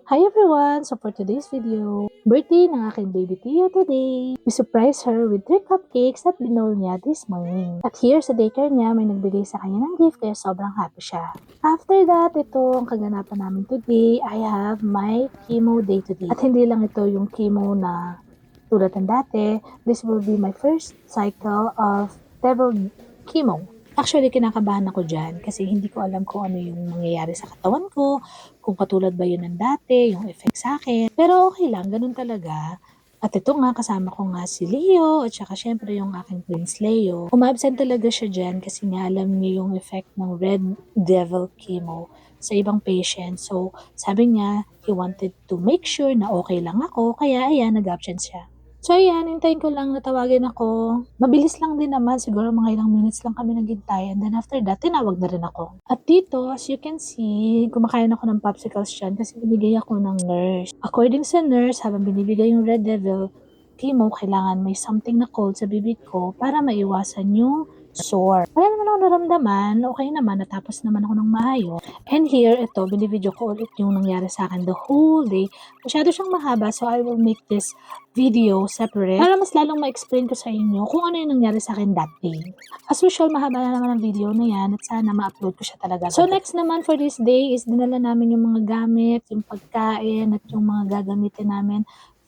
Hi everyone! So for today's video, birthday ng aking baby Tio today. We surprise her with 3 cupcakes at binol niya this morning. At here sa daycare niya, may nagbigay sa kanya ng gift kaya sobrang happy siya. After that, ito ang kaganapan namin today. I have my chemo day today. At hindi lang ito yung chemo na tulad ng dati. This will be my first cycle of devil chemo. Actually, kinakabahan ako dyan kasi hindi ko alam kung ano yung mangyayari sa katawan ko, kung katulad ba yun ng dati, yung effect sa akin. Pero okay lang, ganun talaga. At ito nga, kasama ko nga si Leo at saka syempre yung aking Prince Leo. Umabsent talaga siya dyan kasi nga alam niya yung effect ng Red Devil chemo sa ibang patient. So, sabi niya, he wanted to make sure na okay lang ako, kaya ayan, nag-absent siya. So ayan, hintayin ko lang na tawagin ako. Mabilis lang din naman, siguro mga ilang minutes lang kami naghintay. And then after that, tinawag na rin ako. At dito, as you can see, kumakain ako ng popsicles dyan kasi binigay ako ng nurse. According sa nurse, habang binibigay yung Red Devil chemo, kailangan may something na cold sa bibig ko para maiwasan yung sore. Wala naman ako naramdaman, okay naman, natapos naman ako ng maayos. And here, ito, binibideo ko ulit yung nangyari sa akin the whole day. Masyado siyang mahaba, so I will make this video separate para mas lalong ma-explain ko sa inyo kung ano yung nangyari sa akin that day. As usual, mahaba na naman ang video na yan at sana ma-upload ko siya talaga. So next naman for this day is dinala namin yung mga gamit, yung pagkain at yung mga gagamitin namin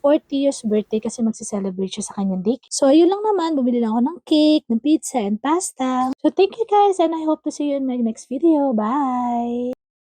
40th birthday kasi magsi-celebrate siya sa kanyang day. So ayun lang naman, bumili lang ako ng cake, ng pizza, and pasta. So thank you guys and I hope to see you in my next video. Bye!